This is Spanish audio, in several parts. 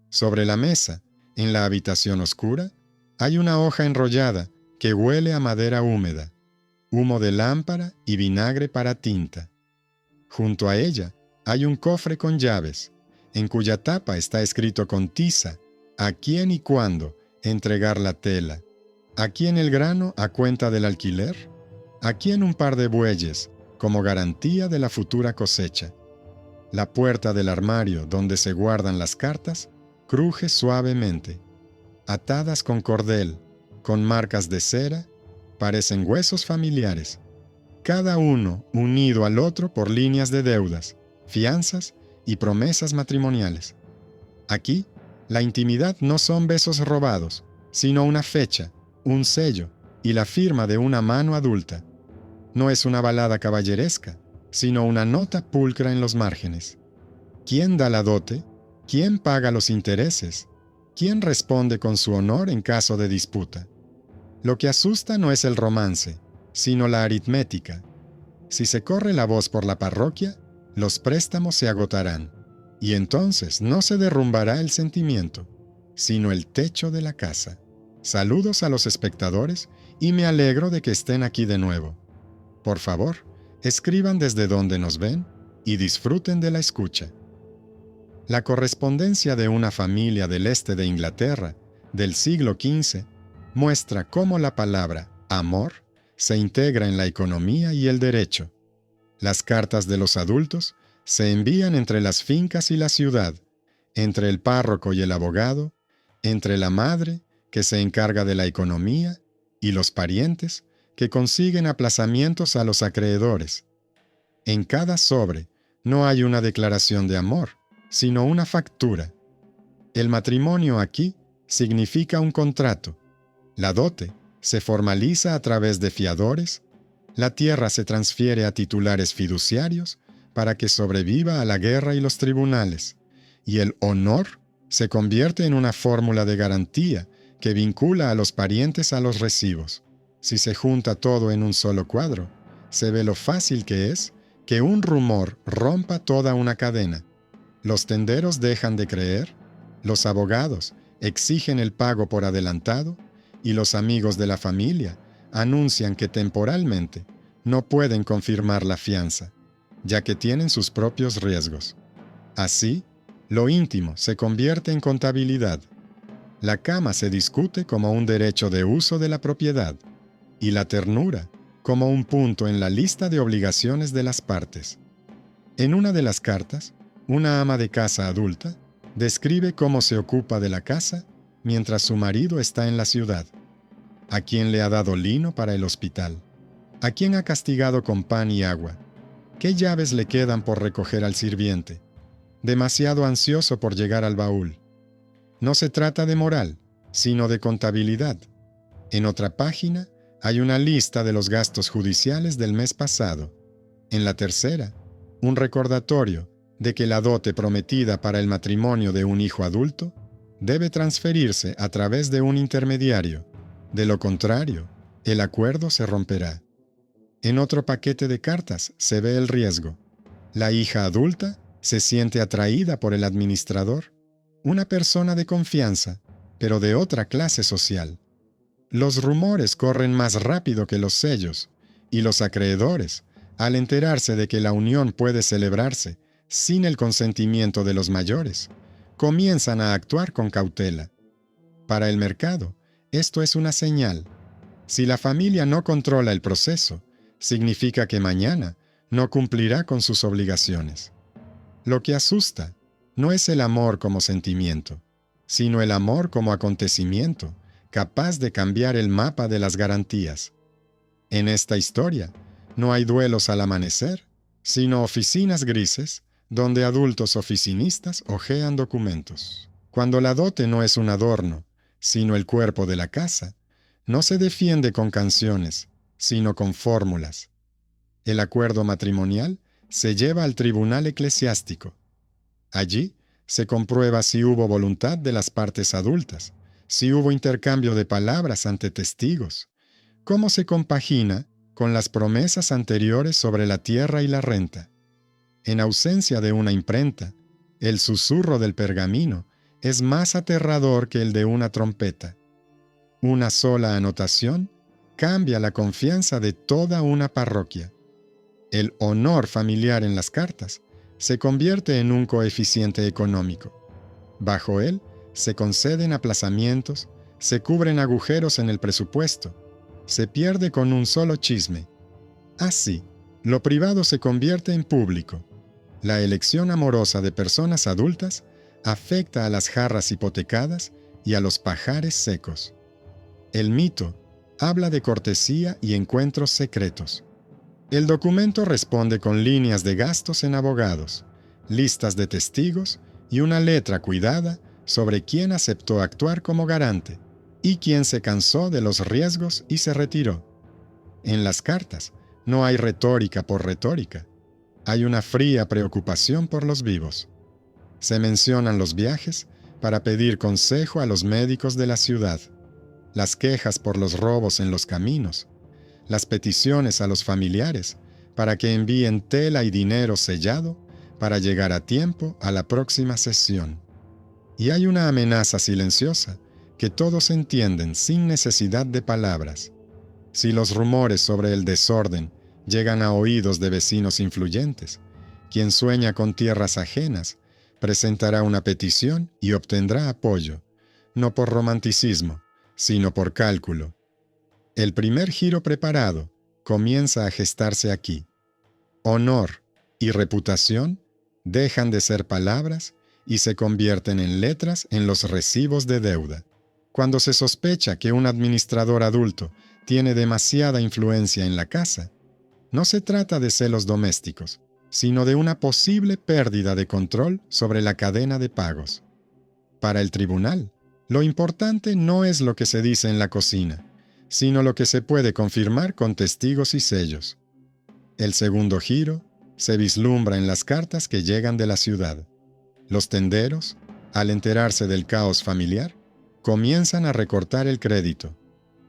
Sobre la mesa, en la habitación oscura, hay una hoja enrollada que huele a madera húmeda, humo de lámpara y vinagre para tinta. Junto a ella hay un cofre con llaves, en cuya tapa está escrito con tiza a quién y cuándo entregar la tela, a quién el grano a cuenta del alquiler, a quién un par de bueyes como garantía de la futura cosecha. La puerta del armario donde se guardan las cartas cruje suavemente. Atadas con cordel, con marcas de cera, parecen huesos familiares, cada uno unido al otro por líneas de deudas, fianzas y promesas matrimoniales. Aquí, la intimidad no son besos robados, sino una fecha, un sello y la firma de una mano adulta. No es una balada caballeresca, sino una nota pulcra en los márgenes. ¿Quién da la dote? ¿Quién paga los intereses? ¿Quién responde con su honor en caso de disputa? Lo que asusta no es el romance, sino la aritmética. Si se corre la voz por la parroquia, los préstamos se agotarán, y entonces no se derrumbará el sentimiento, sino el techo de la casa. Saludos a los espectadores y me alegro de que estén aquí de nuevo. Por favor, escriban desde donde nos ven y disfruten de la escucha. La correspondencia de una familia del este de Inglaterra, del siglo XV, muestra cómo la palabra amor se integra en la economía y el derecho. Las cartas de los adultos se envían entre las fincas y la ciudad, entre el párroco y el abogado, entre la madre, que se encarga de la economía, y los parientes, que consiguen aplazamientos a los acreedores. En cada sobre no hay una declaración de amor, sino una factura. El matrimonio aquí significa un contrato. La dote se formaliza a través de fiadores, la tierra se transfiere a titulares fiduciarios para que sobreviva a la guerra y los tribunales, y el honor se convierte en una fórmula de garantía que vincula a los parientes a los recibos. Si se junta todo en un solo cuadro, se ve lo fácil que es que un rumor rompa toda una cadena. Los tenderos dejan de creer, los abogados exigen el pago por adelantado y los amigos de la familia anuncian que temporalmente no pueden confirmar la fianza, ya que tienen sus propios riesgos. Así, lo íntimo se convierte en contabilidad. La cama se discute como un derecho de uso de la propiedad y la ternura como un punto en la lista de obligaciones de las partes. En una de las cartas, una ama de casa adulta describe cómo se ocupa de la casa mientras su marido está en la ciudad. ¿A quién le ha dado lino para el hospital? ¿A quién ha castigado con pan y agua? ¿Qué llaves le quedan por recoger al sirviente? Demasiado ansioso por llegar al baúl. No se trata de moral, sino de contabilidad. En otra página hay una lista de los gastos judiciales del mes pasado. En la tercera, un recordatorio de que la dote prometida para el matrimonio de un hijo adulto debe transferirse a través de un intermediario. De lo contrario, el acuerdo se romperá. En otro paquete de cartas se ve el riesgo. La hija adulta se siente atraída por el administrador, una persona de confianza, pero de otra clase social. Los rumores corren más rápido que los sellos, y los acreedores, al enterarse de que la unión puede celebrarse sin el consentimiento de los mayores, comienzan a actuar con cautela. Para el mercado, esto es una señal. Si la familia no controla el proceso, significa que mañana no cumplirá con sus obligaciones. Lo que asusta no es el amor como sentimiento, sino el amor como acontecimiento, capaz de cambiar el mapa de las garantías. En esta historia, no hay duelos al amanecer, sino oficinas grises donde adultos oficinistas hojean documentos. Cuando la dote no es un adorno, sino el cuerpo de la casa, no se defiende con canciones, sino con fórmulas. El acuerdo matrimonial se lleva al tribunal eclesiástico. Allí se comprueba si hubo voluntad de las partes adultas, si hubo intercambio de palabras ante testigos, cómo se compagina con las promesas anteriores sobre la tierra y la renta. En ausencia de una imprenta, el susurro del pergamino es más aterrador que el de una trompeta. Una sola anotación cambia la confianza de toda una parroquia. El honor familiar en las cartas se convierte en un coeficiente económico. Bajo él se conceden aplazamientos, se cubren agujeros en el presupuesto, se pierde con un solo chisme. Así, lo privado se convierte en público. La elección amorosa de personas adultas afecta a las jarras hipotecadas y a los pajares secos. El mito habla de cortesía y encuentros secretos. El documento responde con líneas de gastos en abogados, listas de testigos y una letra cuidada sobre quién aceptó actuar como garante y quién se cansó de los riesgos y se retiró. En las cartas no hay retórica por retórica. Hay una fría preocupación por los vivos. Se mencionan los viajes para pedir consejo a los médicos de la ciudad, las quejas por los robos en los caminos, las peticiones a los familiares para que envíen tela y dinero sellado para llegar a tiempo a la próxima sesión. Y hay una amenaza silenciosa que todos entienden sin necesidad de palabras. Si los rumores sobre el desorden llegan a oídos de vecinos influyentes, quien sueña con tierras ajenas presentará una petición y obtendrá apoyo, no por romanticismo, sino por cálculo. El primer giro preparado comienza a gestarse aquí. Honor y reputación dejan de ser palabras y se convierten en letras en los recibos de deuda. Cuando se sospecha que un administrador adulto tiene demasiada influencia en la casa, no se trata de celos domésticos, sino de una posible pérdida de control sobre la cadena de pagos. Para el tribunal, lo importante no es lo que se dice en la cocina, sino lo que se puede confirmar con testigos y sellos. El segundo giro se vislumbra en las cartas que llegan de la ciudad. Los tenderos, al enterarse del caos familiar, comienzan a recortar el crédito,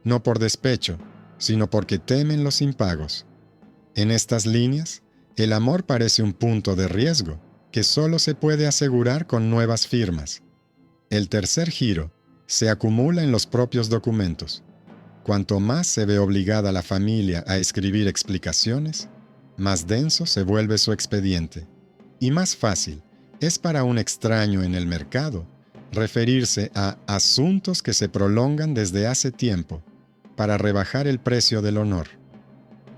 no por despecho, sino porque temen los impagos. En estas líneas, el amor parece un punto de riesgo que solo se puede asegurar con nuevas firmas. El tercer giro se acumula en los propios documentos. Cuanto más se ve obligada la familia a escribir explicaciones, más denso se vuelve su expediente, y más fácil es para un extraño en el mercado referirse a asuntos que se prolongan desde hace tiempo para rebajar el precio del honor.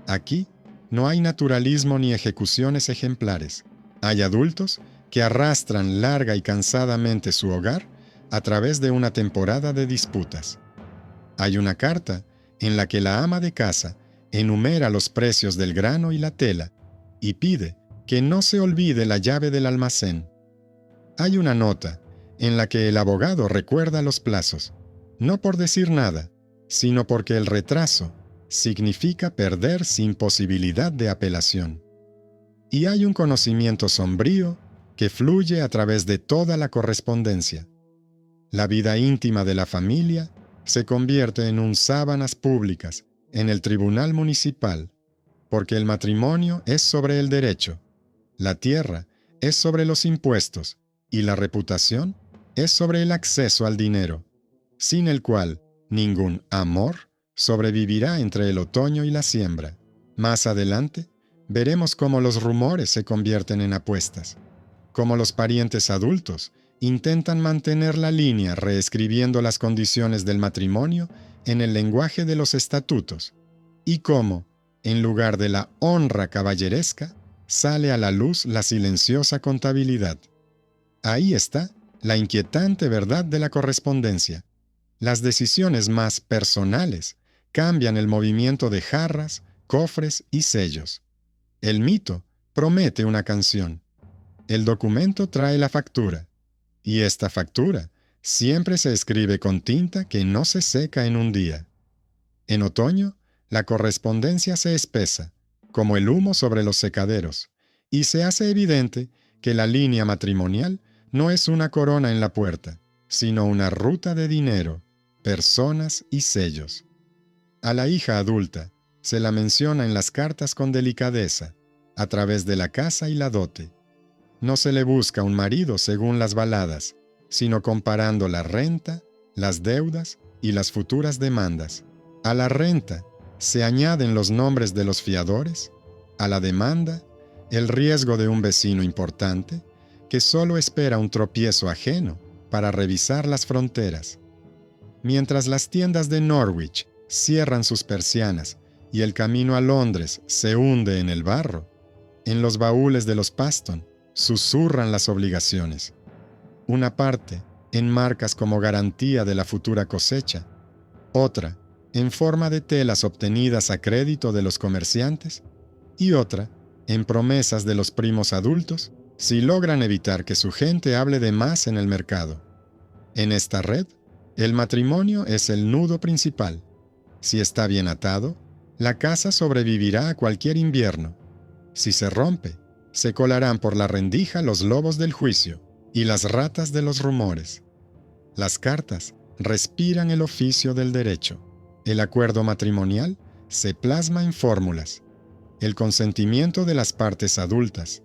Aquí no hay naturalismo ni ejecuciones ejemplares. Hay adultos que arrastran larga y cansadamente su hogar a través de una temporada de disputas. Hay una carta en la que la ama de casa enumera los precios del grano y la tela y pide que no se olvide la llave del almacén. Hay una nota en la que el abogado recuerda los plazos, no por decir nada, sino porque el retraso significa perder sin posibilidad de apelación. Y hay un conocimiento sombrío que fluye a través de toda la correspondencia. La vida íntima de la familia se convierte en un sábanas públicas en el tribunal municipal, porque el matrimonio es sobre el derecho, la tierra es sobre los impuestos y la reputación es sobre el acceso al dinero, sin el cual ningún amor sobrevivirá entre el otoño y la siembra. Más adelante, veremos cómo los rumores se convierten en apuestas, cómo los parientes adultos intentan mantener la línea reescribiendo las condiciones del matrimonio en el lenguaje de los estatutos, y cómo, en lugar de la honra caballeresca, sale a la luz la silenciosa contabilidad. Ahí está la inquietante verdad de la correspondencia. Las decisiones más personales cambian el movimiento de jarras, cofres y sellos. El mito promete una canción. El documento trae la factura. Y esta factura siempre se escribe con tinta que no se seca en un día. En otoño, la correspondencia se espesa, como el humo sobre los secaderos, y se hace evidente que la línea matrimonial no es una corona en la puerta, sino una ruta de dinero, personas y sellos. A la hija adulta se la menciona en las cartas con delicadeza, a través de la casa y la dote. No se le busca un marido según las baladas, sino comparando la renta, las deudas y las futuras demandas. A la renta se añaden los nombres de los fiadores, a la demanda, el riesgo de un vecino importante que solo espera un tropiezo ajeno para revisar las fronteras. Mientras las tiendas de Norwich cierran sus persianas y el camino a Londres se hunde en el barro, en los baúles de los Paston susurran las obligaciones. Una parte en marcas como garantía de la futura cosecha, otra en forma de telas obtenidas a crédito de los comerciantes y otra en promesas de los primos adultos si logran evitar que su gente hable de más en el mercado. En esta red, el matrimonio es el nudo principal. Si está bien atado, la casa sobrevivirá a cualquier invierno. Si se rompe, se colarán por la rendija los lobos del juicio y las ratas de los rumores. Las cartas respiran el oficio del derecho. El acuerdo matrimonial se plasma en fórmulas. El consentimiento de las partes adultas,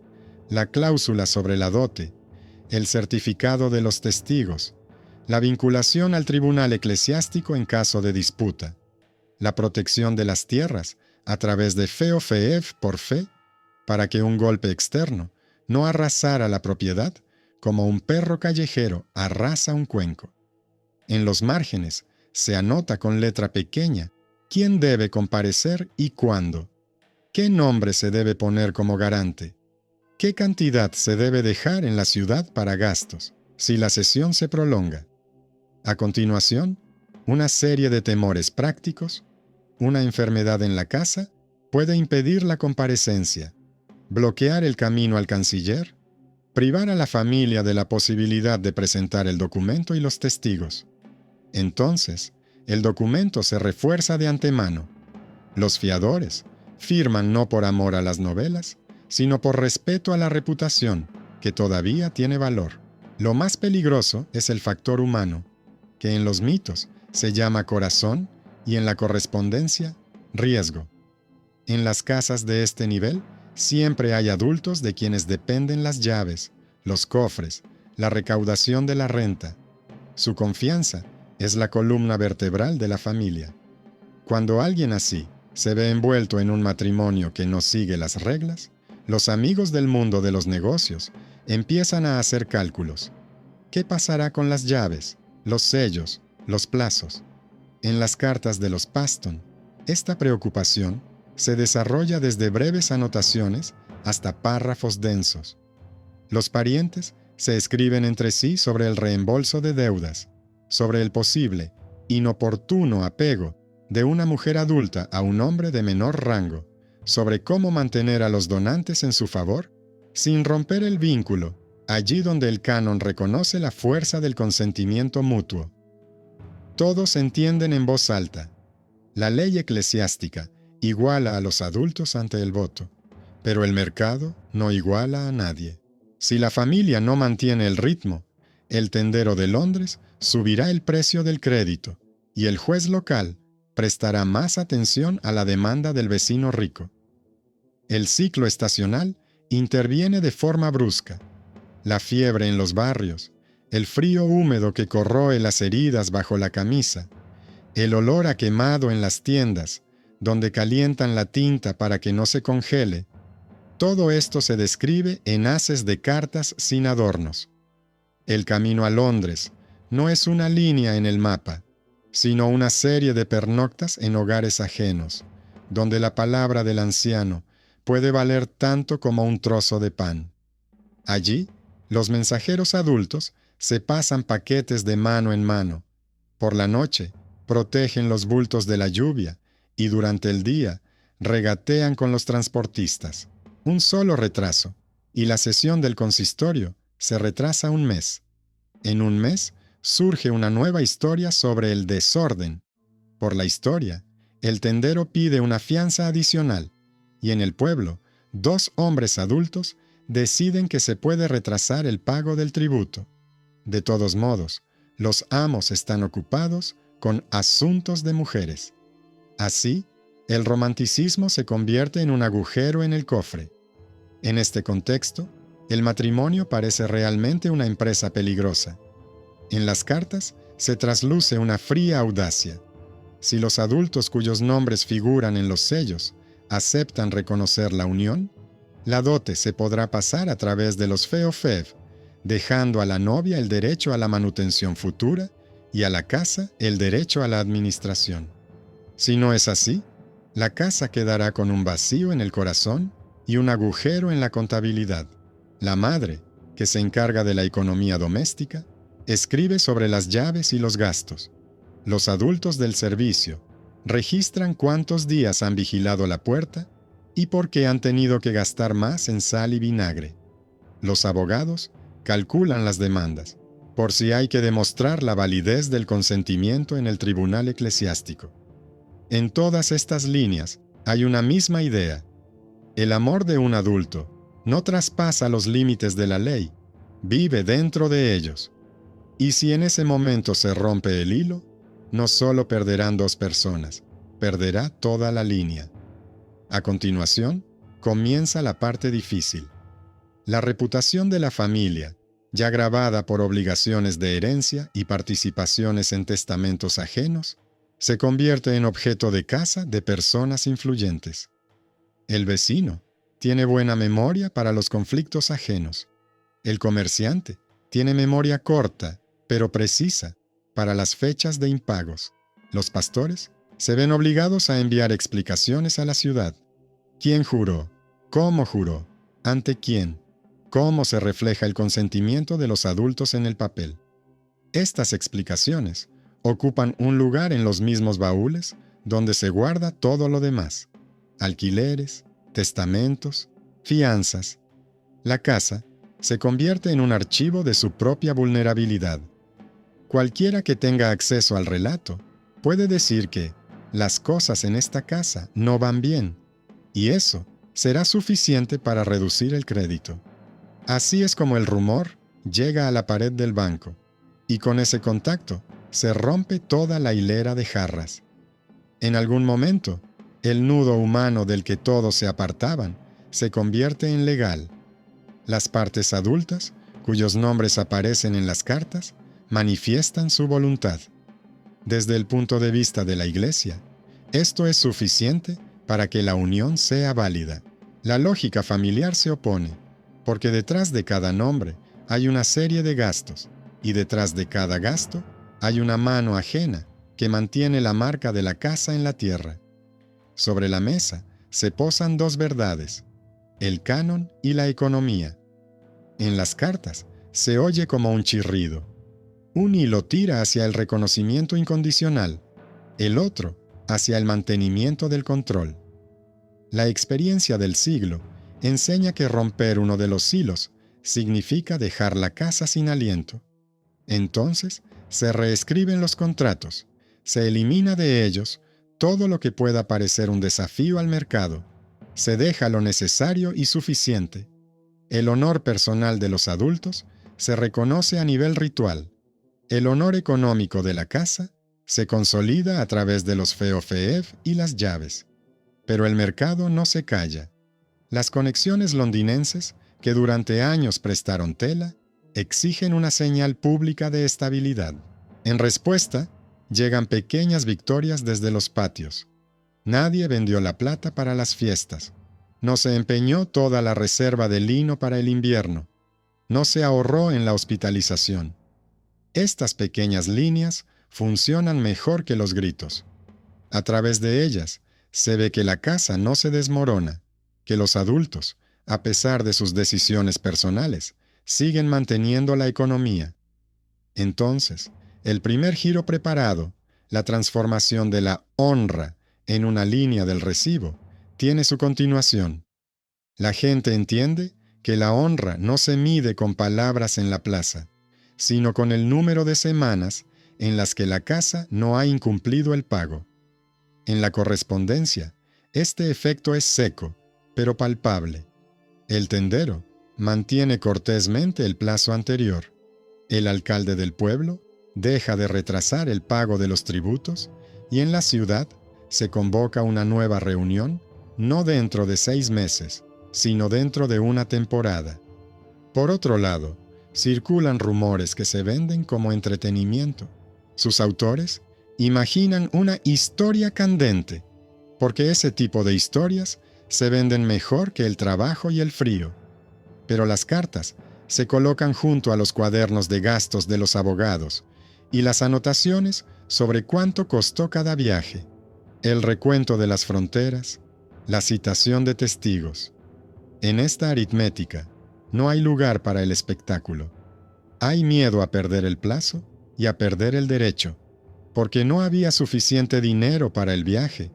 la cláusula sobre la dote, el certificado de los testigos, la vinculación al tribunal eclesiástico en caso de disputa, la protección de las tierras a través de feo feev por fe, para que un golpe externo no arrasara la propiedad como un perro callejero arrasa un cuenco. En los márgenes se anota con letra pequeña quién debe comparecer y cuándo, qué nombre se debe poner como garante, qué cantidad se debe dejar en la ciudad para gastos, si la sesión se prolonga. A continuación, una serie de temores prácticos, una enfermedad en la casa puede impedir la comparecencia, bloquear el camino al canciller, privar a la familia de la posibilidad de presentar el documento y los testigos. Entonces, el documento se refuerza de antemano. Los fiadores firman no por amor a las novelas, sino por respeto a la reputación, que todavía tiene valor. Lo más peligroso es el factor humano, que en los mitos se llama corazón y en la correspondencia, riesgo. En las casas de este nivel, siempre hay adultos de quienes dependen las llaves, los cofres, la recaudación de la renta. Su confianza es la columna vertebral de la familia. Cuando alguien así se ve envuelto en un matrimonio que no sigue las reglas, los amigos del mundo de los negocios empiezan a hacer cálculos. ¿Qué pasará con las llaves, los sellos, los plazos? En las cartas de los Paston, esta preocupación se desarrolla desde breves anotaciones hasta párrafos densos. Los parientes se escriben entre sí sobre el reembolso de deudas, sobre el posible, inoportuno apego de una mujer adulta a un hombre de menor rango, sobre cómo mantener a los donantes en su favor sin romper el vínculo, allí donde el canon reconoce la fuerza del consentimiento mutuo. Todos entienden en voz alta. La ley eclesiástica iguala a los adultos ante el voto, pero el mercado no iguala a nadie. Si la familia no mantiene el ritmo, el tendero de Londres subirá el precio del crédito y el juez local prestará más atención a la demanda del vecino rico. El ciclo estacional interviene de forma brusca. La fiebre en los barrios, el frío húmedo que corroe las heridas bajo la camisa, el olor a quemado en las tiendas, donde calientan la tinta para que no se congele, todo esto se describe en haces de cartas sin adornos. El camino a Londres no es una línea en el mapa, sino una serie de pernoctas en hogares ajenos, donde la palabra del anciano puede valer tanto como un trozo de pan. Allí, los mensajeros adultos se pasan paquetes de mano en mano. Por la noche, protegen los bultos de la lluvia y durante el día regatean con los transportistas. Un solo retraso, y la sesión del consistorio se retrasa un mes. En un mes surge una nueva historia sobre el desorden. Por la historia, el tendero pide una fianza adicional, y en el pueblo, 2 hombres adultos deciden que se puede retrasar el pago del tributo. De todos modos, los amos están ocupados con asuntos de mujeres. Así, el romanticismo se convierte en un agujero en el cofre. En este contexto, el matrimonio parece realmente una empresa peligrosa. En las cartas se trasluce una fría audacia. Si los adultos cuyos nombres figuran en los sellos aceptan reconocer la unión, la dote se podrá pasar a través de los feofev, dejando a la novia el derecho a la manutención futura y a la casa el derecho a la administración. Si no es así, la casa quedará con un vacío en el corazón y un agujero en la contabilidad. La madre, que se encarga de la economía doméstica, escribe sobre las llaves y los gastos. Los adultos del servicio registran cuántos días han vigilado la puerta y por qué han tenido que gastar más en sal y vinagre. Los abogados calculan las demandas, por si hay que demostrar la validez del consentimiento en el tribunal eclesiástico. En todas estas líneas hay una misma idea. El amor de un adulto no traspasa los límites de la ley, vive dentro de ellos. Y si en ese momento se rompe el hilo, no solo perderán 2 personas, perderá toda la línea. A continuación, comienza la parte difícil. La reputación de la familia, ya grabada por obligaciones de herencia y participaciones en testamentos ajenos, se convierte en objeto de caza de personas influyentes. El vecino tiene buena memoria para los conflictos ajenos. El comerciante tiene memoria corta, pero precisa, para las fechas de impagos. Los pastores se ven obligados a enviar explicaciones a la ciudad. ¿Quién juró? ¿Cómo juró? ¿Ante quién? ¿Cómo se refleja el consentimiento de los adultos en el papel? Estas explicaciones ocupan un lugar en los mismos baúles donde se guarda todo lo demás: alquileres, testamentos, fianzas. La casa se convierte en un archivo de su propia vulnerabilidad. Cualquiera que tenga acceso al relato puede decir que las cosas en esta casa no van bien, y eso será suficiente para reducir el crédito. Así es como el rumor llega a la pared del banco, y con ese contacto se rompe toda la hilera de jarras. En algún momento, el nudo humano del que todos se apartaban se convierte en legal. Las partes adultas, cuyos nombres aparecen en las cartas, manifiestan su voluntad. Desde el punto de vista de la Iglesia, esto es suficiente para que la unión sea válida. La lógica familiar se opone, porque detrás de cada nombre hay una serie de gastos, y detrás de cada gasto hay una mano ajena que mantiene la marca de la casa en la tierra. Sobre la mesa se posan 2 verdades: el canon y la economía. En las cartas se oye como un chirrido. Un hilo tira hacia el reconocimiento incondicional, el otro hacia el mantenimiento del control. La experiencia del siglo enseña que romper uno de los hilos significa dejar la casa sin aliento. Entonces, se reescriben los contratos, se elimina de ellos todo lo que pueda parecer un desafío al mercado, se deja lo necesario y suficiente. El honor personal de los adultos se reconoce a nivel ritual. El honor económico de la casa se consolida a través de los feofeev y las llaves. Pero el mercado no se calla. Las conexiones londinenses, que durante años prestaron tela, exigen una señal pública de estabilidad. En respuesta, llegan pequeñas victorias desde los patios. Nadie vendió la plata para las fiestas. No se empeñó toda la reserva de lino para el invierno. No se ahorró en la hospitalización. Estas pequeñas líneas funcionan mejor que los gritos. A través de ellas, se ve que la casa no se desmorona, que los adultos, a pesar de sus decisiones personales, siguen manteniendo la economía. Entonces, el primer giro preparado, la transformación de la honra en una línea del recibo, tiene su continuación. La gente entiende que la honra no se mide con palabras en la plaza, sino con el número de semanas en las que la casa no ha incumplido el pago. En la correspondencia, este efecto es seco, pero palpable. El tendero mantiene cortésmente el plazo anterior. El alcalde del pueblo deja de retrasar el pago de los tributos y en la ciudad se convoca una nueva reunión, no dentro de 6 meses, sino dentro de una temporada. Por otro lado, Circulan rumores que se venden como entretenimiento. Sus autores imaginan una historia candente, porque ese tipo de historias se venden mejor que el trabajo y el frío. Pero las cartas se colocan junto a los cuadernos de gastos de los abogados y las anotaciones sobre cuánto costó cada viaje, el recuento de las fronteras, la citación de testigos. En esta aritmética no hay lugar para el espectáculo. Hay miedo a perder el plazo y a perder el derecho, porque no había suficiente dinero para el viaje,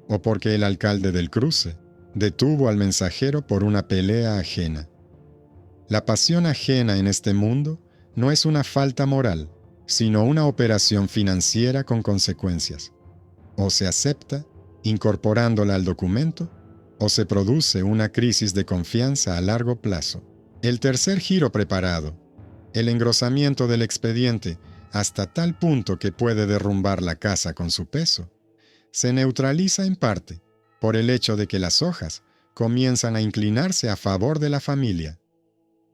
o porque el alcalde del cruce detuvo al mensajero por una pelea ajena. La pasión ajena en este mundo no es una falta moral, sino una operación financiera con consecuencias. O se acepta, incorporándola al documento, o se produce una crisis de confianza a largo plazo. El tercer giro preparado, el engrosamiento del expediente hasta tal punto que puede derrumbar la casa con su peso, se neutraliza en parte por el hecho de que las hojas comienzan a inclinarse a favor de la familia.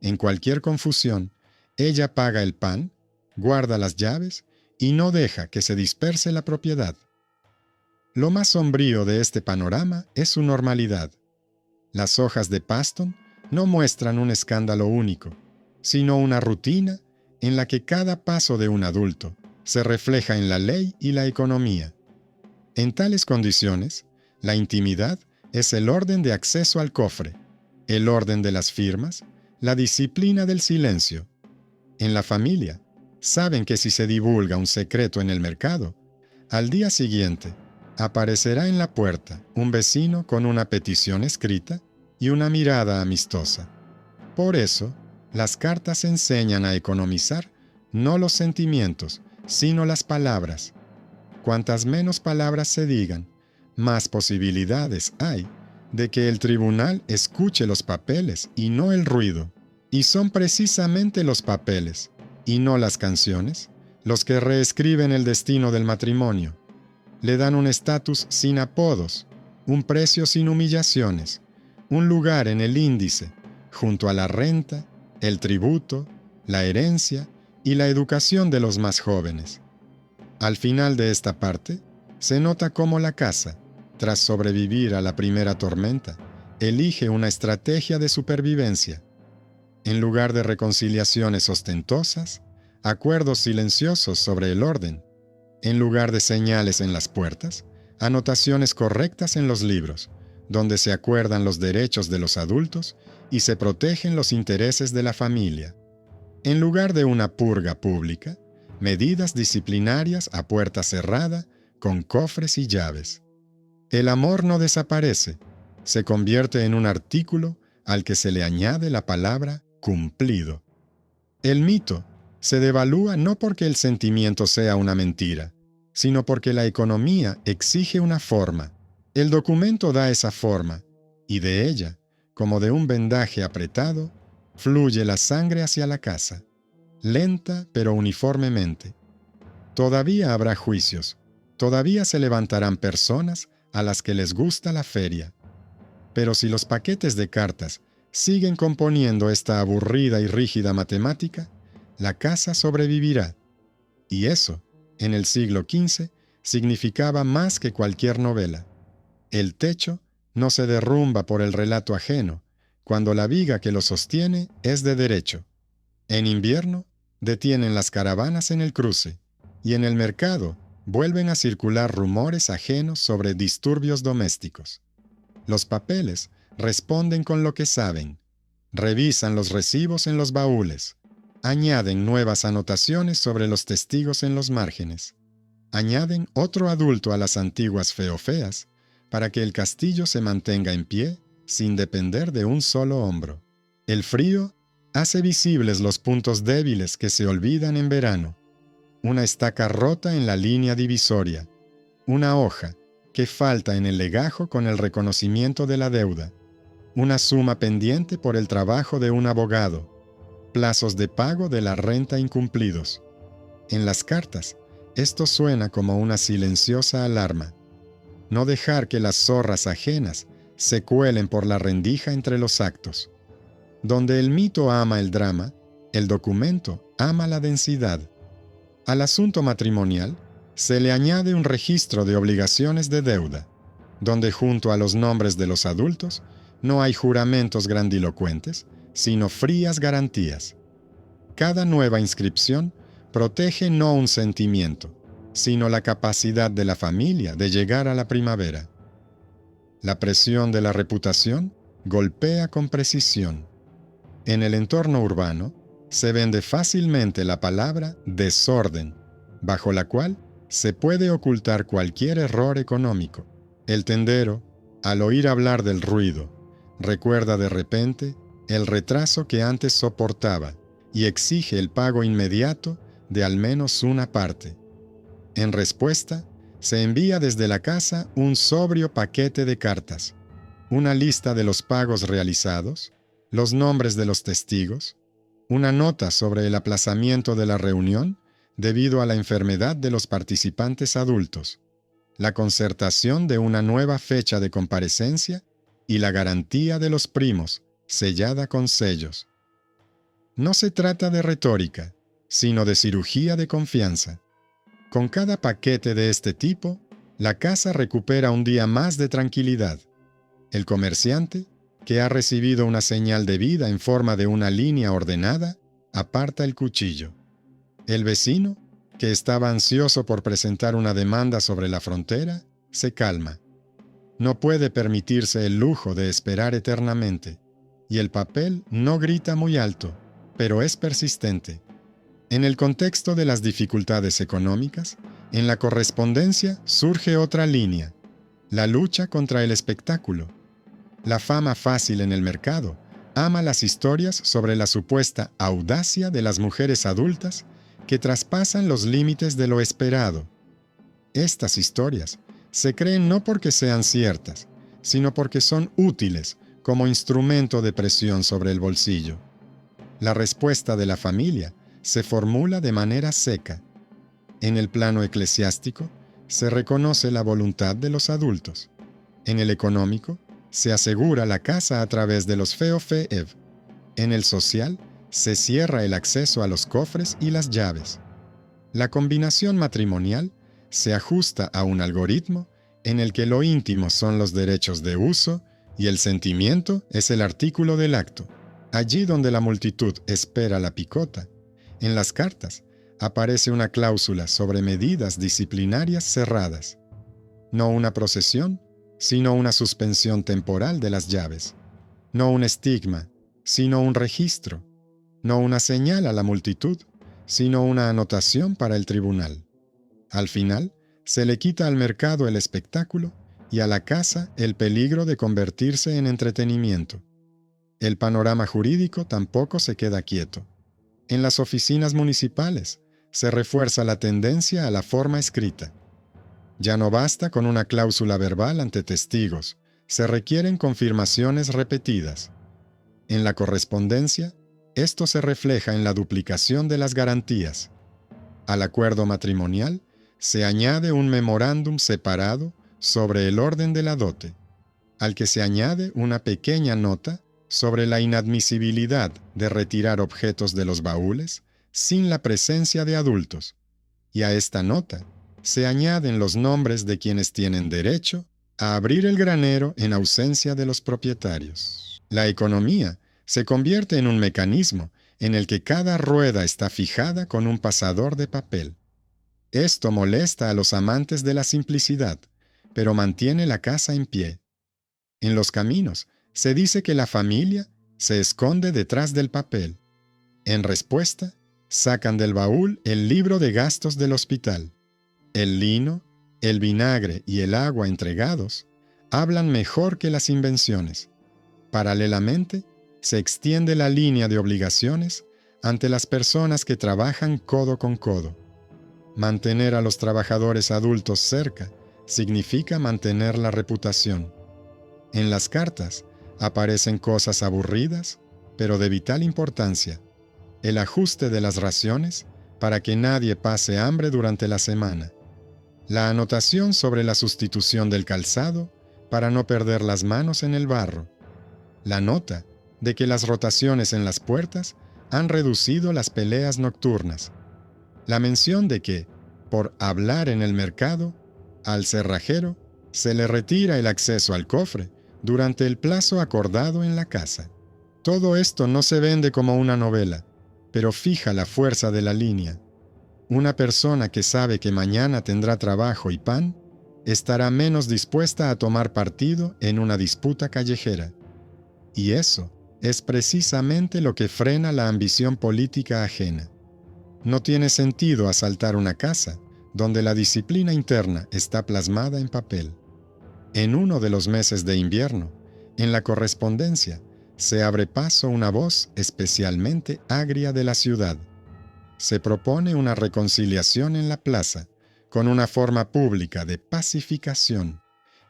En cualquier confusión, ella paga el pan, guarda las llaves y no deja que se disperse la propiedad. Lo más sombrío de este panorama es su normalidad. Las hojas de Paston no muestran un escándalo único, sino una rutina en la que cada paso de un adulto se refleja en la ley y la economía. En tales condiciones, la intimidad es el orden de acceso al cofre, el orden de las firmas, la disciplina del silencio. En la familia, saben que si se divulga un secreto en el mercado, al día siguiente aparecerá en la puerta un vecino con una petición escrita y una mirada amistosa. Por eso, las cartas enseñan a economizar no los sentimientos, sino las palabras. Cuantas menos palabras se digan, más posibilidades hay de que el tribunal escuche los papeles y no el ruido. Y son precisamente los papeles, y no las canciones, los que reescriben el destino del matrimonio. Le dan un estatus sin apodos, un precio sin humillaciones, un lugar en el índice, junto a la renta, el tributo, la herencia y la educación de los más jóvenes. Al final de esta parte, se nota cómo la casa, tras sobrevivir a la primera tormenta, elige una estrategia de supervivencia. En lugar de reconciliaciones ostentosas, acuerdos silenciosos sobre el orden. En lugar de señales en las puertas, anotaciones correctas en los libros, donde se acuerdan los derechos de los adultos y se protegen los intereses de la familia. En lugar de una purga pública, medidas disciplinarias a puerta cerrada, con cofres y llaves. El amor no desaparece, se convierte en un artículo al que se le añade la palabra cumplido. El mito se devalúa no porque el sentimiento sea una mentira, sino porque la economía exige una forma. El documento da esa forma, y de ella, como de un vendaje apretado, fluye la sangre hacia la casa, lenta pero uniformemente. Todavía habrá juicios, todavía se levantarán personas a las que les gusta la feria. Pero si los paquetes de cartas siguen componiendo esta aburrida y rígida matemática, la casa sobrevivirá. Y eso, en el siglo XV, significaba más que cualquier novela. El techo no se derrumba por el relato ajeno, cuando la viga que lo sostiene es de derecho. En invierno, detienen las caravanas en el cruce, y en el mercado vuelven a circular rumores ajenos sobre disturbios domésticos. Los papeles responden con lo que saben, revisan los recibos en los baúles, añaden nuevas anotaciones sobre los testigos en los márgenes, añaden otro adulto a las antiguas feofeas para que el castillo se mantenga en pie sin depender de un solo hombro. El frío hace visibles los puntos débiles que se olvidan en verano, una estaca rota en la línea divisoria, una hoja que falta en el legajo con el reconocimiento de la deuda, una suma pendiente por el trabajo de un abogado, plazos de pago de la renta incumplidos. En las cartas, esto suena como una silenciosa alarma. No dejar que las zorras ajenas se cuelen por la rendija entre los actos. Donde el mito ama el drama, El documento ama la densidad. Al asunto matrimonial se le añade un registro de obligaciones de deuda, donde junto a los nombres de los adultos no hay juramentos grandilocuentes, sino frías garantías. Cada nueva inscripción protege no un sentimiento, sino la capacidad de la familia de llegar a la primavera. La presión de la reputación golpea con precisión. En el entorno urbano se vende fácilmente la palabra desorden, bajo la cual se puede ocultar cualquier error económico. El tendero, al oír hablar del ruido, recuerda de repente el retraso que antes soportaba y exige el pago inmediato de al menos una parte. En respuesta, se envía desde la casa un sobrio paquete de cartas, una lista de los pagos realizados, los nombres de los testigos, una nota sobre el aplazamiento de la reunión debido a la enfermedad de los participantes adultos, la concertación de una nueva fecha de comparecencia y la garantía de los primos, sellada con sellos. No se trata de retórica, sino de cirugía de confianza. Con cada paquete de este tipo, la casa recupera un día más de tranquilidad. El comerciante, que ha recibido una señal de vida en forma de una línea ordenada, aparta el cuchillo. El vecino, que estaba ansioso por presentar una demanda sobre la frontera, se calma. No puede permitirse el lujo de esperar eternamente, y el papel no grita muy alto, pero es persistente. En el contexto de las dificultades económicas, en la correspondencia surge otra línea, la lucha contra el espectáculo. La fama fácil en el mercado ama las historias sobre la supuesta audacia de las mujeres adultas que traspasan los límites de lo esperado. Estas historias se creen no porque sean ciertas, sino porque son útiles como instrumento de presión sobre el bolsillo. La respuesta de la familia se formula de manera seca. En el plano eclesiástico, se reconoce la voluntad de los adultos. En el económico, se asegura la casa a través de los feofeev. En el social, se cierra el acceso a los cofres y las llaves. La combinación matrimonial se ajusta a un algoritmo en el que lo íntimo son los derechos de uso y el sentimiento es el artículo del acto. Allí donde la multitud espera la picota, en las cartas aparece una cláusula sobre medidas disciplinarias cerradas. No una procesión, sino una suspensión temporal de las llaves. No un estigma, sino un registro. No una señal a la multitud, sino una anotación para el tribunal. Al final, se le quita al mercado el espectáculo y a la casa el peligro de convertirse en entretenimiento. El panorama jurídico tampoco se queda quieto. En las oficinas municipales se refuerza la tendencia a la forma escrita. Ya no basta con una cláusula verbal ante testigos, se requieren confirmaciones repetidas. En la correspondencia, esto se refleja en la duplicación de las garantías. Al acuerdo matrimonial se añade un memorándum separado sobre el orden de la dote, al que se añade una pequeña nota sobre la inadmisibilidad de retirar objetos de los baúles sin la presencia de adultos, y a esta nota se añaden los nombres de quienes tienen derecho a abrir el granero en ausencia de los propietarios. La economía se convierte en un mecanismo en el que cada rueda está fijada con un pasador de papel. Esto molesta a los amantes de la simplicidad, pero mantiene la casa en pie. En los caminos se dice que la familia se esconde detrás del papel. En respuesta, sacan del baúl el libro de gastos del hospital. El lino, el vinagre y el agua entregados hablan mejor que las invenciones. Paralelamente, se extiende la línea de obligaciones ante las personas que trabajan codo con codo. Mantener a los trabajadores adultos cerca significa mantener la reputación. En las cartas aparecen cosas aburridas, pero de vital importancia. El ajuste de las raciones para que nadie pase hambre durante la semana. La anotación sobre la sustitución del calzado para no perder las manos en el barro. La nota de que las rotaciones en las puertas han reducido las peleas nocturnas. La mención de que, por hablar en el mercado, al cerrajero se le retira el acceso al cofre durante el plazo acordado en la casa. Todo esto no se vende como una novela, pero fija la fuerza de la línea. Una persona que sabe que mañana tendrá trabajo y pan, estará menos dispuesta a tomar partido en una disputa callejera. Y eso es precisamente lo que frena la ambición política ajena. No tiene sentido asaltar una casa donde la disciplina interna está plasmada en papel. En uno de los meses de invierno, en la correspondencia, se abre paso una voz especialmente agria de la ciudad. Se propone una reconciliación en la plaza, con una forma pública de pacificación,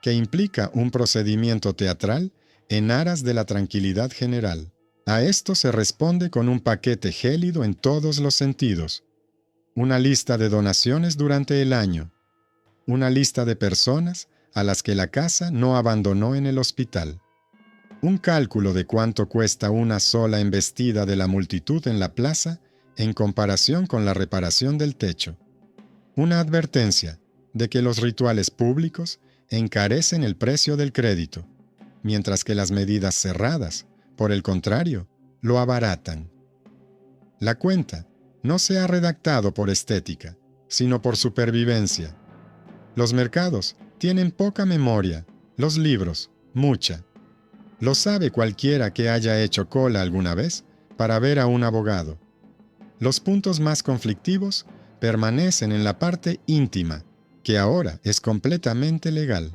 que implica un procedimiento teatral en aras de la tranquilidad general. A esto se responde con un paquete gélido en todos los sentidos. Una lista de donaciones durante el año. Una lista de personas a las que la casa no abandonó en el hospital. Un cálculo de cuánto cuesta una sola embestida de la multitud en la plaza en comparación con la reparación del techo. Una advertencia de que los rituales públicos encarecen el precio del crédito, mientras que las medidas cerradas, por el contrario, lo abaratan. La cuenta no se ha redactado por estética, sino por supervivencia. Los mercados tienen poca memoria, los libros, mucha. Lo sabe cualquiera que haya hecho cola alguna vez para ver a un abogado. Los puntos más conflictivos permanecen en la parte íntima, que ahora es completamente legal.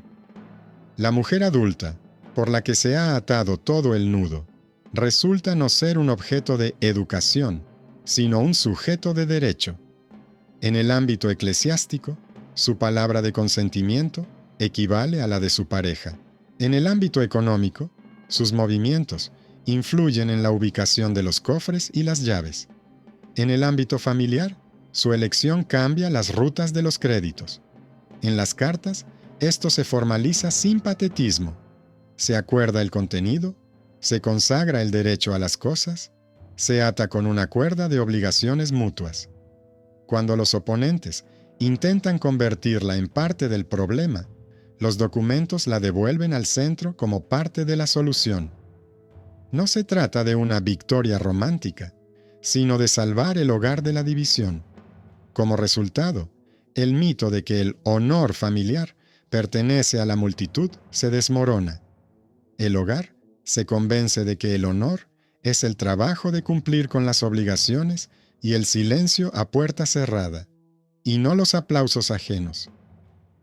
La mujer adulta, por la que se ha atado todo el nudo, resulta no ser un objeto de educación, sino un sujeto de derecho. En el ámbito eclesiástico, su palabra de consentimiento equivale a la de su pareja. En el ámbito económico, sus movimientos influyen en la ubicación de los cofres y las llaves. En el ámbito familiar, su elección cambia las rutas de los créditos. En las cartas, esto se formaliza sin patetismo. Se acuerda el contenido, se consagra el derecho a las cosas, se ata con una cuerda de obligaciones mutuas. Cuando los oponentes intentan convertirla en parte del problema, los documentos la devuelven al centro como parte de la solución. No se trata de una victoria romántica, sino de salvar el hogar de la división. Como resultado, el mito de que el honor familiar pertenece a la multitud se desmorona. El hogar se convence de que el honor es el trabajo de cumplir con las obligaciones y el silencio a puerta cerrada, y no los aplausos ajenos.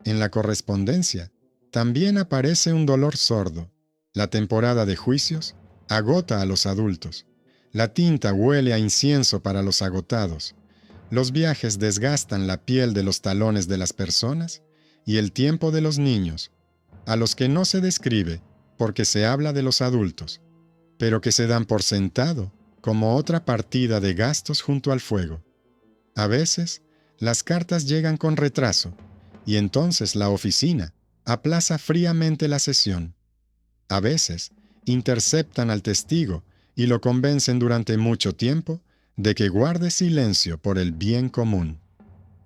En la correspondencia también aparece un dolor sordo. La temporada de juicios agota a los adultos. La tinta huele a incienso para los agotados. Los viajes desgastan la piel de los talones de las personas y el tiempo de los niños, a los que no se describe porque se habla de los adultos, pero que se dan por sentado como otra partida de gastos junto al fuego. A veces, las cartas llegan con retraso, y entonces la oficina aplaza fríamente la sesión. A veces, interceptan al testigo y lo convencen durante mucho tiempo de que guarde silencio por el bien común.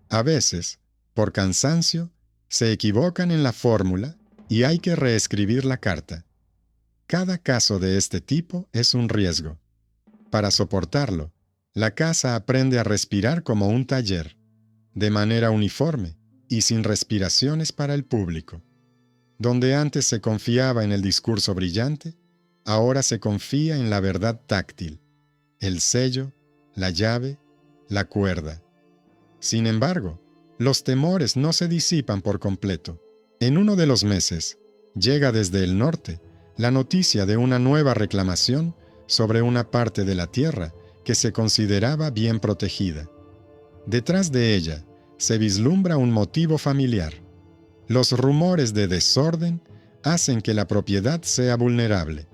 A veces, por cansancio, se equivocan en la fórmula y hay que reescribir la carta. Cada caso de este tipo es un riesgo. Para soportarlo, la casa aprende a respirar como un taller, de manera uniforme y sin respiraciones para el público. Donde antes se confiaba en el discurso brillante, ahora se confía en la verdad táctil, el sello, la llave, la cuerda. Sin embargo, los temores no se disipan por completo. En uno de los meses, llega desde el norte la noticia de una nueva reclamación sobre una parte de la tierra que se consideraba bien protegida. Detrás de ella se vislumbra un motivo familiar. Los rumores de desorden hacen que la propiedad sea vulnerable.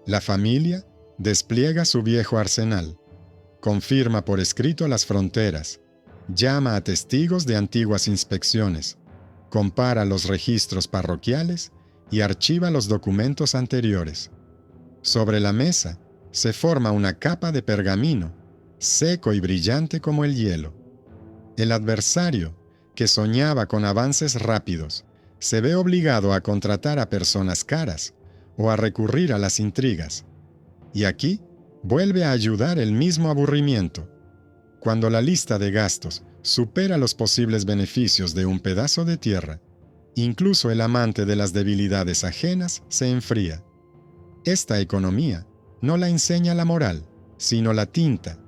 La familia despliega su viejo arsenal, confirma por escrito las fronteras, llama a testigos de antiguas inspecciones, compara los registros parroquiales y archiva los documentos anteriores. Sobre la mesa se forma una capa de pergamino, seco y brillante como el hielo. El adversario, que soñaba con avances rápidos, se ve obligado a contratar a personas caras o a recurrir a las intrigas. Y aquí vuelve a ayudar el mismo aburrimiento. Cuando la lista de gastos supera los posibles beneficios de un pedazo de tierra, incluso el amante de las debilidades ajenas se enfría. Esta economía no la enseña la moral, sino la tinta.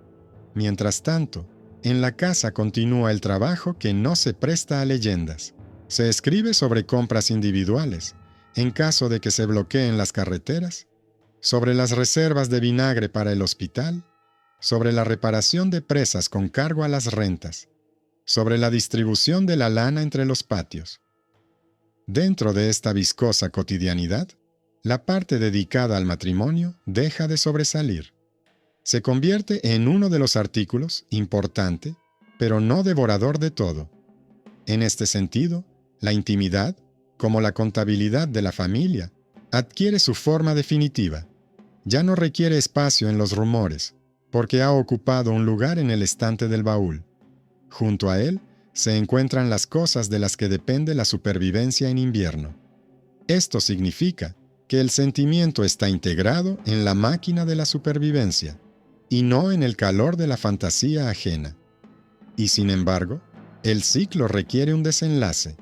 Mientras tanto, en la casa continúa el trabajo que no se presta a leyendas. Se escribe sobre compras individuales, en caso de que se bloqueen las carreteras, sobre las reservas de vinagre para el hospital, sobre la reparación de presas con cargo a las rentas, sobre la distribución de la lana entre los patios. Dentro de esta viscosa cotidianidad, la parte dedicada al matrimonio deja de sobresalir. Se convierte en uno de los artículos, importante, pero no devorador de todo. En este sentido, la intimidad, como la contabilidad de la familia, adquiere su forma definitiva. Ya no requiere espacio en los rumores, porque ha ocupado un lugar en el estante del baúl. Junto a él se encuentran las cosas de las que depende la supervivencia en invierno. Esto significa que el sentimiento está integrado en la máquina de la supervivencia, y no en el calor de la fantasía ajena. Y sin embargo, el ciclo requiere un desenlace.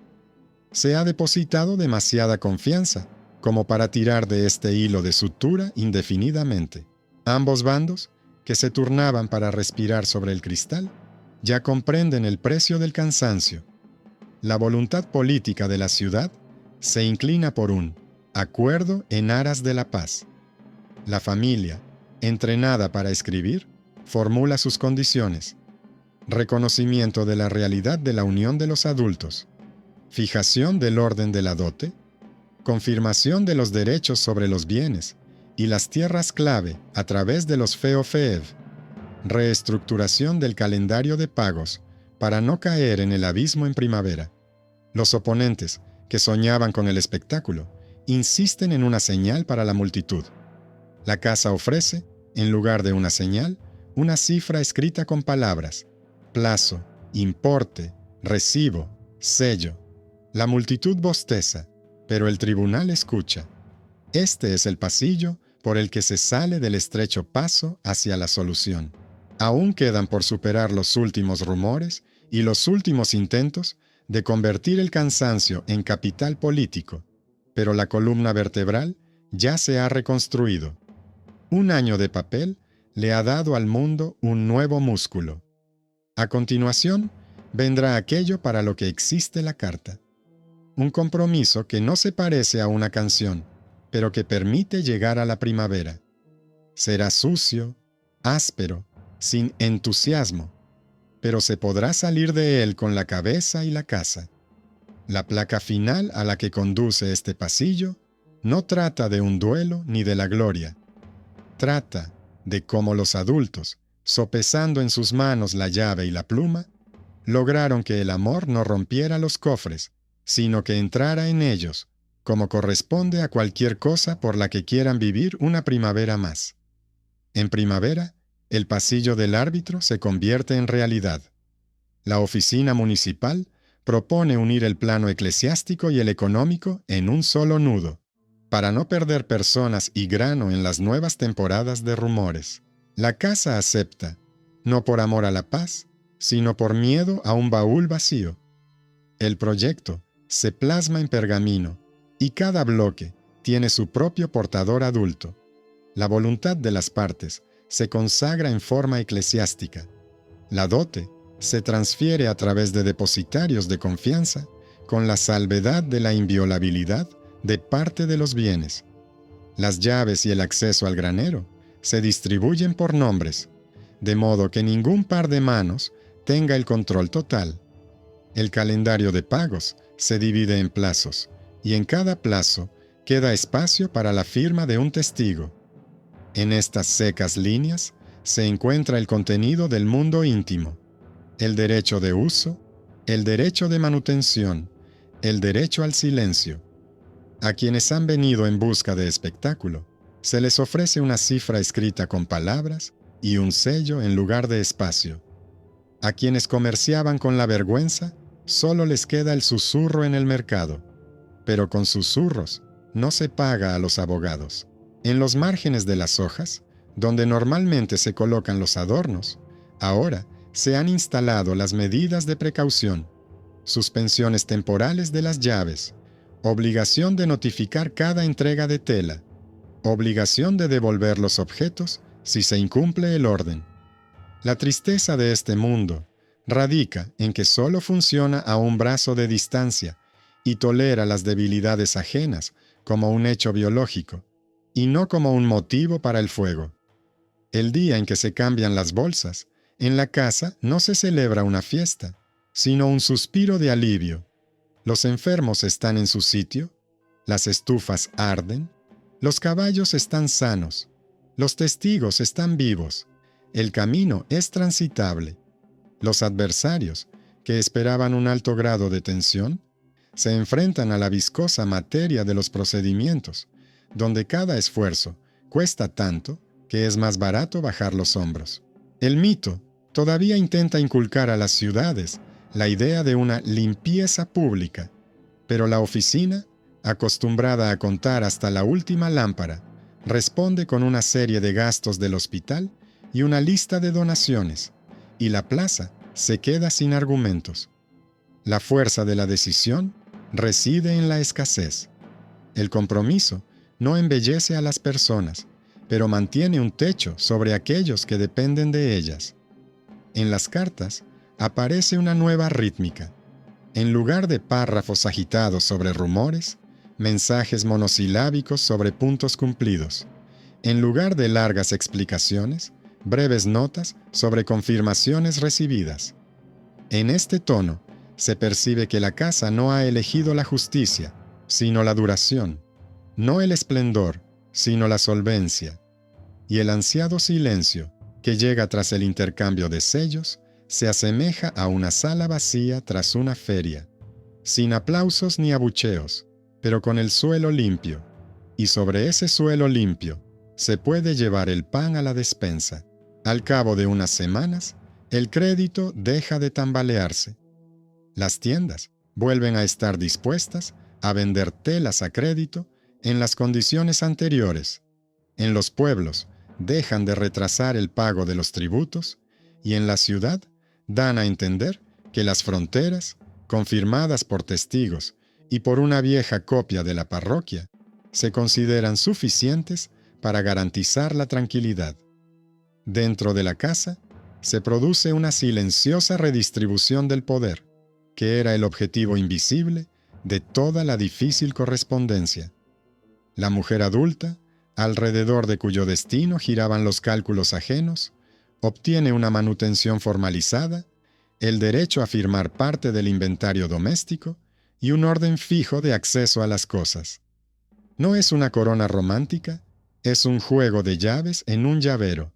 Se ha depositado demasiada confianza como para tirar de este hilo de sutura indefinidamente. Ambos bandos, que se turnaban para respirar sobre el cristal, ya comprenden el precio del cansancio. La voluntad política de la ciudad se inclina por un acuerdo en aras de la paz. La familia, entrenada para escribir, formula sus condiciones: reconocimiento de la realidad de la unión de los adultos, fijación del orden de la dote, confirmación de los derechos sobre los bienes y las tierras clave a través de los feofeev, reestructuración del calendario de pagos para no caer en el abismo en primavera. Los oponentes, que soñaban con el espectáculo, insisten en una señal para la multitud. La casa ofrece, en lugar de una señal, una cifra escrita con palabras: plazo, importe, recibo, sello. La multitud bosteza, pero el tribunal escucha. Este es el pasillo por el que se sale del estrecho paso hacia la solución. Aún quedan por superar los últimos rumores y los últimos intentos de convertir el cansancio en capital político, pero la columna vertebral ya se ha reconstruido. Un año de papel le ha dado al mundo un nuevo músculo. A continuación, vendrá aquello para lo que existe la carta. Un compromiso que no se parece a una canción, pero que permite llegar a la primavera. Será sucio, áspero, sin entusiasmo, pero se podrá salir de él con la cabeza y la casa. La placa final a la que conduce este pasillo no trata de un duelo ni de la gloria. Trata de cómo los adultos, sopesando en sus manos la llave y la pluma, lograron que el amor no rompiera los cofres, sino que entrara en ellos, como corresponde a cualquier cosa por la que quieran vivir una primavera más. En primavera, el pasillo del árbitro se convierte en realidad. La oficina municipal propone unir el plano eclesiástico y el económico en un solo nudo, para no perder personas y grano en las nuevas temporadas de rumores. La casa acepta, no por amor a la paz, sino por miedo a un baúl vacío. El proyecto se plasma en pergamino, y cada bloque tiene su propio portador adulto. La voluntad de las partes se consagra en forma eclesiástica. La dote se transfiere a través de depositarios de confianza con la salvedad de la inviolabilidad de parte de los bienes. Las llaves y el acceso al granero se distribuyen por nombres, de modo que ningún par de manos tenga el control total. El calendario de pagos se divide en plazos, y en cada plazo queda espacio para la firma de un testigo. En estas secas líneas se encuentra el contenido del mundo íntimo: el derecho de uso, el derecho de manutención, el derecho al silencio. A quienes han venido en busca de espectáculo, Se les ofrece una cifra escrita con palabras y un sello en lugar de espacio. A quienes comerciaban con la vergüenza, solo les queda el susurro en el mercado. Pero con susurros no se paga a los abogados. En los márgenes de las hojas, donde normalmente se colocan los adornos, ahora se han instalado las medidas de precaución, suspensiones temporales de las llaves, obligación de notificar cada entrega de tela, obligación de devolver los objetos si se incumple el orden. La tristeza de este mundo radica en que solo funciona a un brazo de distancia y tolera las debilidades ajenas como un hecho biológico, y no como un motivo para el fuego. El día en que se cambian las bolsas, en la casa no se celebra una fiesta, sino un suspiro de alivio. Los enfermos están en su sitio, las estufas arden, los caballos están sanos, los testigos están vivos, el camino es transitable. Los adversarios, que esperaban un alto grado de tensión, se enfrentan a la viscosa materia de los procedimientos, donde cada esfuerzo cuesta tanto que es más barato bajar los hombros. El mito todavía intenta inculcar a las ciudades la idea de una limpieza pública, pero la oficina, acostumbrada a contar hasta la última lámpara, responde con una serie de gastos del hospital y una lista de donaciones, y la plaza se queda sin argumentos. La fuerza de la decisión reside en la escasez. El compromiso no embellece a las personas, pero mantiene un techo sobre aquellos que dependen de ellas. En las cartas aparece una nueva rítmica. En lugar de párrafos agitados sobre rumores, mensajes monosilábicos sobre puntos cumplidos. En lugar de largas explicaciones, breves notas sobre confirmaciones recibidas. En este tono, se percibe que la casa no ha elegido la justicia, sino la duración, no el esplendor, sino la solvencia. Y el ansiado silencio, que llega tras el intercambio de sellos, se asemeja a una sala vacía tras una feria, sin aplausos ni abucheos, pero con el suelo limpio, y sobre ese suelo limpio se puede llevar el pan a la despensa. Al cabo de unas semanas, el crédito deja de tambalearse. Las tiendas vuelven a estar dispuestas a vender telas a crédito en las condiciones anteriores. En los pueblos dejan de retrasar el pago de los tributos y en la ciudad dan a entender que las fronteras, confirmadas por testigos y por una vieja copia de la parroquia, se consideran suficientes para garantizar la tranquilidad. Dentro de la casa se produce una silenciosa redistribución del poder, que era el objetivo invisible de toda la difícil correspondencia. La mujer adulta, alrededor de cuyo destino giraban los cálculos ajenos, obtiene una manutención formalizada, el derecho a firmar parte del inventario doméstico y un orden fijo de acceso a las cosas. No es una corona romántica, es un juego de llaves en un llavero.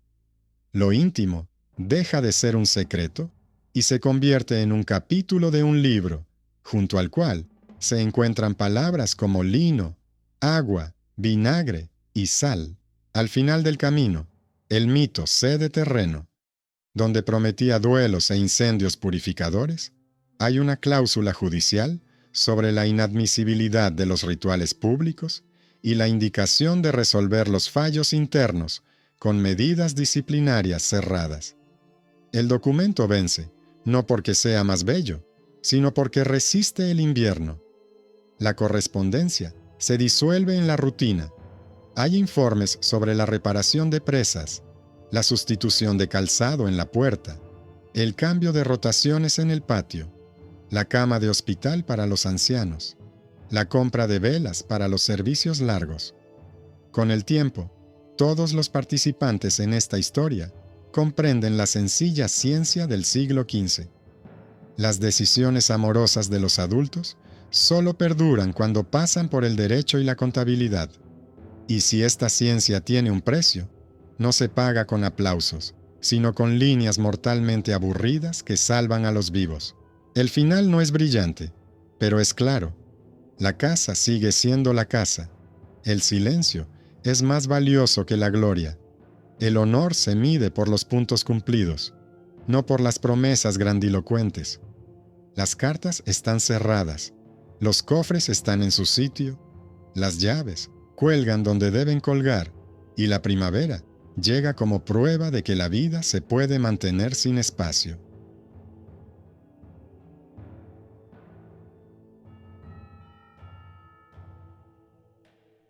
Lo íntimo deja de ser un secreto y se convierte en un capítulo de un libro, junto al cual se encuentran palabras como lino, agua, vinagre y sal. Al final del camino, el mito cede terreno. Donde prometía duelos e incendios purificadores, hay una cláusula judicial sobre la inadmisibilidad de los rituales públicos y la indicación de resolver los fallos internos con medidas disciplinarias cerradas. El documento vence, no porque sea más bello, sino porque resiste el invierno. La correspondencia se disuelve en la rutina. Hay informes sobre la reparación de presas, la sustitución de calzado en la puerta, el cambio de rotaciones en el patio, la cama de hospital para los ancianos, la compra de velas para los servicios largos. Con el tiempo, todos los participantes en esta historia comprenden la sencilla ciencia del siglo XV. Las decisiones amorosas de los adultos solo perduran cuando pasan por el derecho y la contabilidad. Y si esta ciencia tiene un precio, no se paga con aplausos, sino con líneas mortalmente aburridas que salvan a los vivos. El final no es brillante, pero es claro. La casa sigue siendo la casa. El silencio es más valioso que la gloria. El honor se mide por los puntos cumplidos, no por las promesas grandilocuentes. Las cartas están cerradas, los cofres están en su sitio, las llaves cuelgan donde deben colgar, y la primavera llega como prueba de que la vida se puede mantener sin espacio.